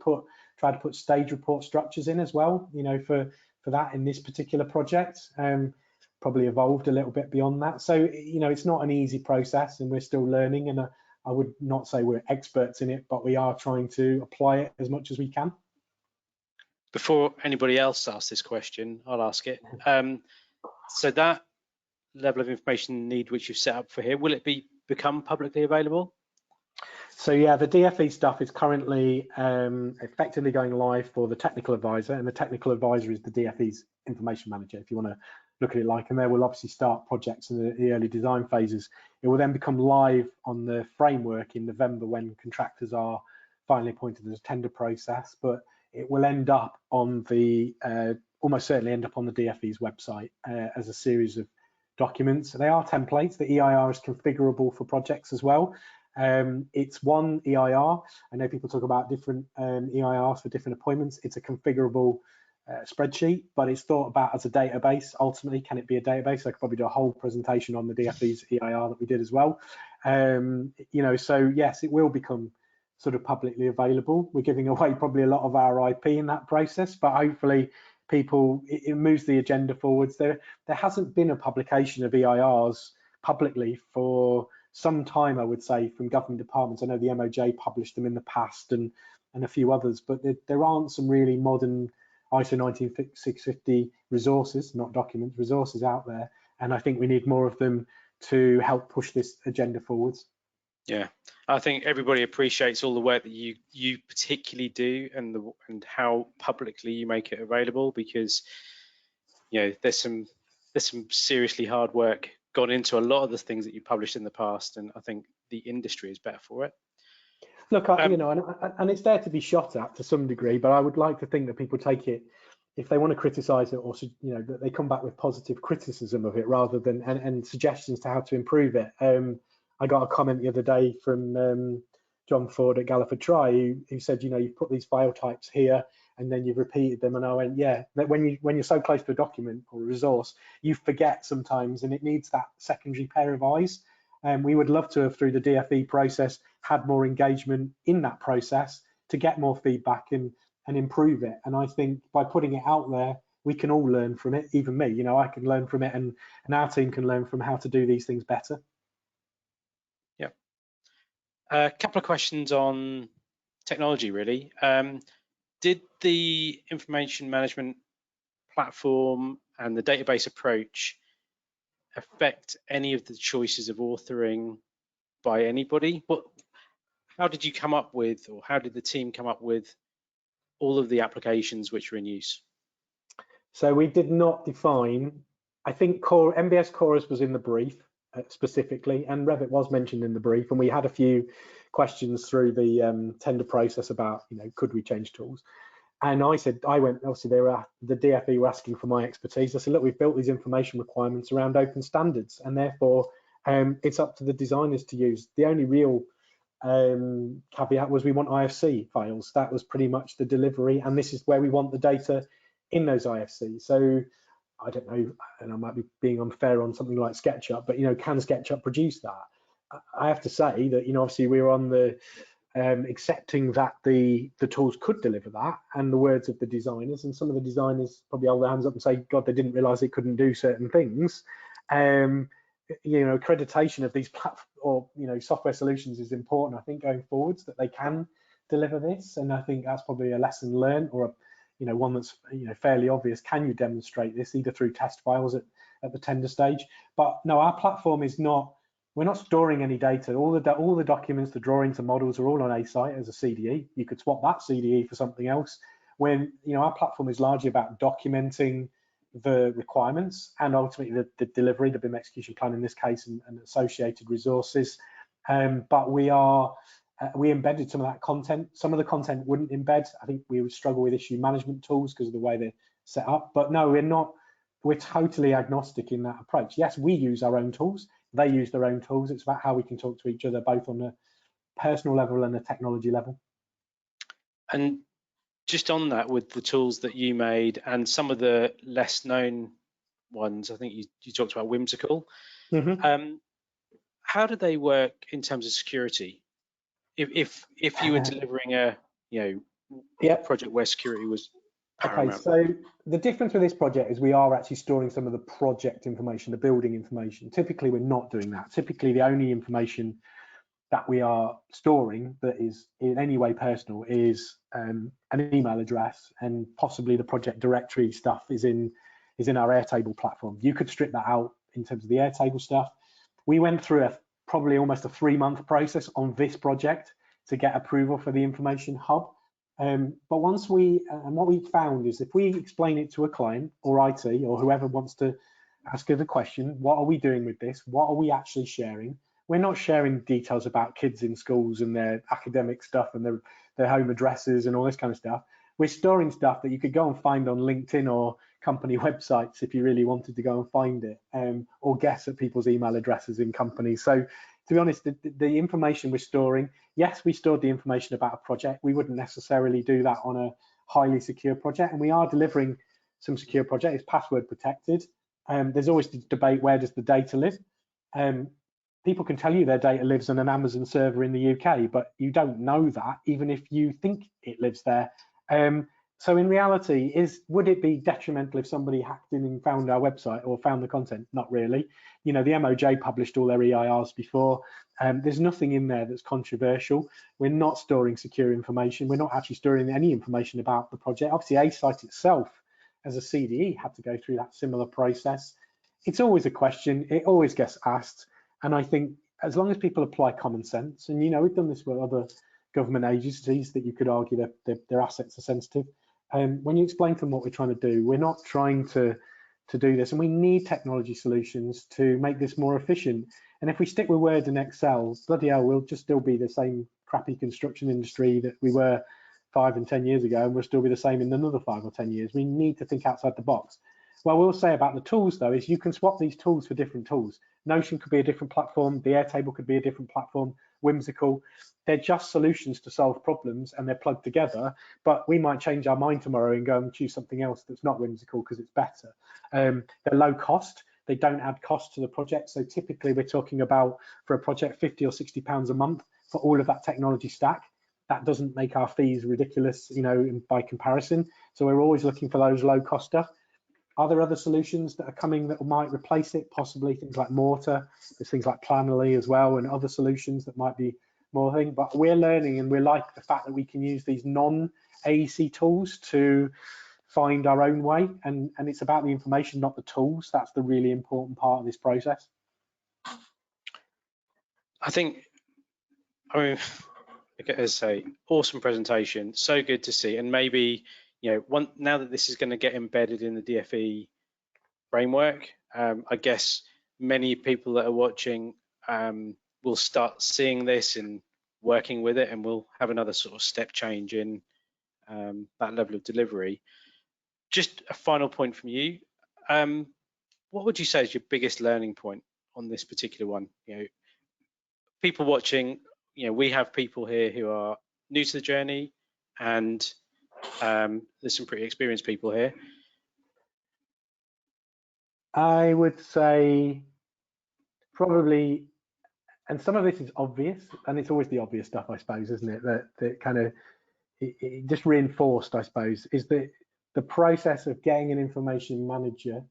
try to put stage report structures in as well, for that in this particular project. Probably evolved a little bit beyond that. So, it's not an easy process, and we're still learning. And I would not say we're experts in it, but we are trying to apply it as much as we can. Before anybody else asks this question, I'll ask it. So that level of information need which you've set up for here, will it become publicly available? So yeah, the DFE stuff is currently effectively going live for the technical advisor, and the technical advisor is the DFE's information manager, if you want to look at it like, and there will obviously start projects in the early design phases. It will then become live on the framework in November when contractors are finally appointed as a tender process, but it will end up on the, almost certainly end up on the DFE's website as a series of documents. They are templates. The EIR is configurable for projects as well. It's one EIR. I know people talk about different EIRs for different appointments. It's a configurable spreadsheet, but it's thought about as a database. Ultimately, can it be a database? I could probably do a whole presentation on the DFE's EIR that we did as well. So yes, it will become sort of publicly available. We're giving away probably a lot of our IP in that process, but hopefully it moves the agenda forwards. There hasn't been a publication of EIRs publicly for some time, I would say, from government departments. I know the MOJ published them in the past and a few others, but there aren't some really modern ISO 19650 resources, not documents, resources out there. And I think we need more of them to help push this agenda forwards. Yeah, I think everybody appreciates all the work that you particularly do and how publicly you make it available, because there's some seriously hard work gone into a lot of the things that you published in the past, and I think the industry is better for it. Look, and it's there to be shot at to some degree, but I would like to think that people take it, if they want to criticize it, or that they come back with positive criticism of it rather than and suggestions to how to improve it. I got a comment the other day from John Ford at Galliford Try who said, you've put these file types here and then you've repeated them, and I went, yeah, that when you're so close to a document or a resource, you forget sometimes, and it needs that secondary pair of eyes. And we would love to have, through the DFE process, had more engagement in that process to get more feedback and improve it. And I think by putting it out there, we can all learn from it. Even me, I can learn from it, and our team can learn from how to do these things better. Yeah. A couple of questions on technology, really. Did the information management platform and the database approach affect any of the choices of authoring by anybody? How did you come up with, or how did the team come up with all of the applications which were in use? So we did not define, I think MBS Chorus was in the brief specifically, and Revit was mentioned in the brief, and we had a few questions through the tender process about, could we change tools? And I went, obviously the DFE were asking for my expertise. I said, look, we've built these information requirements around open standards, and therefore it's up to the designers to use. The only real caveat was we want IFC files. That was pretty much the delivery, and this is where we want the data in those IFCs. So I don't know, and I might be being unfair on something like SketchUp, but can SketchUp produce that? I have to say that obviously we were on the accepting that the tools could deliver that, and the words of the designers, and some of the designers probably hold their hands up and say, God, they didn't realize it couldn't do certain things. Accreditation of these software solutions is important, I think, going forwards, that they can deliver this. And I think that's probably a lesson learned, or one that's fairly obvious. Can you demonstrate this either through test files at the tender stage? But no, our platform is not, we're not storing any data. All the documents, the drawings, the models are all on A-Site as a CDE. You could swap that CDE for something else. when, you know, our platform is largely about documenting the requirements and ultimately the delivery, the BIM execution plan in this case, and associated resources. But we embedded some of that content. Some of the content wouldn't embed. I think we would struggle with issue management tools because of the way they're set up. But no, we're not. We're totally agnostic in that approach. Yes, we use our own tools. They use their own tools. It's about how we can talk to each other, both on a personal level and a technology level. And just on that, with the tools that you made and some of the less known ones, I think you talked about Whimsical. Mm-hmm. How do they work in terms of security? If you were delivering a project where security was paramount. Okay, so the difference with this project is we are actually storing some of the project information, the building information. Typically, we're not doing that. Typically, the only information that we are storing that is in any way personal is an email address, and possibly the project directory stuff is in our Airtable platform. You could strip that out in terms of the Airtable stuff. We went through probably almost a 3-month process on this project to get approval for the information hub. But once what we found is if we explain it to a client or IT or whoever wants to ask us a question, what are we doing with this? What are we actually sharing? We're not sharing details about kids in schools and their academic stuff and their home addresses and all this kind of stuff. We're storing stuff that you could go and find on LinkedIn or company websites if you really wanted to go and find it, or guess at people's email addresses in companies. So to be honest, the information we're storing, yes, we stored the information about a project. We wouldn't necessarily do that on a highly secure project, and we are delivering some secure project. It's password protected. There's always the debate, where does the data live? People can tell you their data lives on an Amazon server in the UK, but you don't know that, even if you think it lives there. So in reality, would it be detrimental if somebody hacked in and found our website or found the content? Not really. You know, the MOJ published all their EIRs before. There's nothing in there that's controversial. We're not storing secure information. We're not actually storing any information about the project. Obviously, A-Site itself, as a CDE, had to go through that similar process. It's always a question. It always gets asked. And I think as long as people apply common sense, and, you know, we've done this with other government agencies that you could argue that their assets are sensitive. When you explain to them what we're trying to do, we're not trying to do this, and we need technology solutions to make this more efficient. And if we stick with Word and Excel, bloody hell, we'll just still be the same crappy construction industry that we were 5 and 10 years ago, and we'll still be the same in another 5 or 10 years. We need to think outside the box. What we'll say about the tools, though, is you can swap these tools for different tools. Notion could be a different platform. The Airtable could be a different platform. Whimsical. They're just solutions to solve problems, and they're plugged together. But we might change our mind tomorrow and go and choose something else that's not Whimsical because it's better. They're low cost. They don't add cost to the project. So typically, we're talking about, for a project, £50 or £60 a month for all of that technology stack. That doesn't make our fees ridiculous, you know, by comparison. So we're always looking for those low cost stuff. Are there other solutions that are coming that might replace it? Possibly things like Mortar. There's things like Planoly as well, and other solutions that might be more thing. But we're learning, and we like the fact that we can use these non-AEC tools to find our own way. And it's about the information, not the tools. That's the really important part of this process. I mean, as I say, awesome presentation. So good to see. And maybe, you know, now that this is going to get embedded in the DFE framework, I guess many people that are watching will start seeing this and working with it, and we'll have another sort of step change in that level of delivery. Just a final point from you. What would you say is your biggest learning point on this particular one? You know, people watching, you know, we have people here who are new to the journey, and there's some pretty experienced people here. I would say probably, and some of this is obvious, and it's always the obvious stuff, I suppose, isn't it? That kind of it just reinforced, I suppose, is that the process of getting an information manager,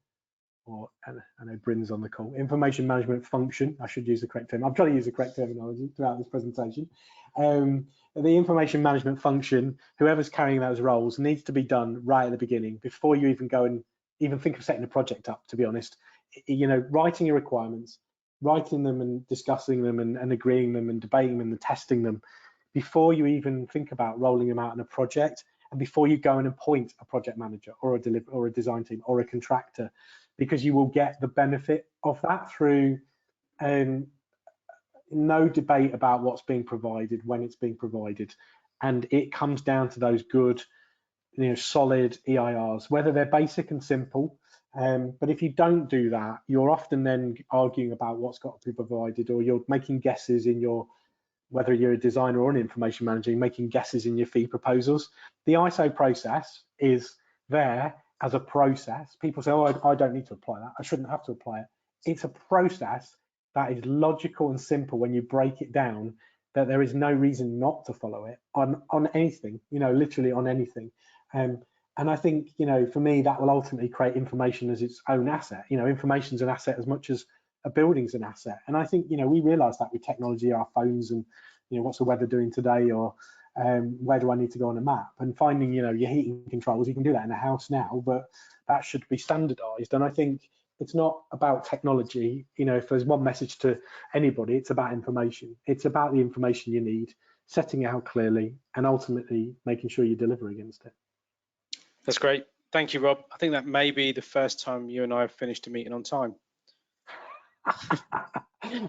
or I know Bryn's on the call, information management function. I should use the correct term. I'm trying to use the correct terminology throughout this presentation. The information management function, whoever's carrying those roles, needs to be done right at the beginning before you even go and even think of setting a project up, to be honest. You know, writing your requirements, writing them and discussing them and agreeing them and debating them and testing them before you even think about rolling them out in a project. and before you go and appoint a project manager or a design team or a contractor, because you will get the benefit of that through no debate about what's being provided when it's being provided, and it comes down to those good, solid EIRs, whether they're basic and simple. But if you don't do that, you're often then arguing about what's got to be provided, or you're making guesses in your, whether you're a designer or an information manager, you're making guesses in your fee proposals. The ISO process is there as a process. People say, oh, I don't need to apply that. I shouldn't have to apply it. It's a process that is logical and simple when you break it down, that there is no reason not to follow it on anything, literally on anything. And I think, for me, that will ultimately create information as its own asset. Information's an asset as much as a building's an asset. And I think, we realize that with technology, our phones, and, what's the weather doing today, or where do I need to go on a map, and finding, your heating controls. You can do that in a house now, but that should be standardized. And I think it's not about technology. If there's one message to anybody, it's about information. It's about the information you need, setting it out clearly, and ultimately making sure you deliver against it. That's great. Thank you, Rob. I think that may be the first time you and I have finished a meeting on time. I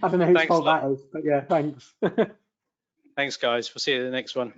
don't know whose fault that is, but yeah, thanks. Thanks, guys. We'll see you at the next one.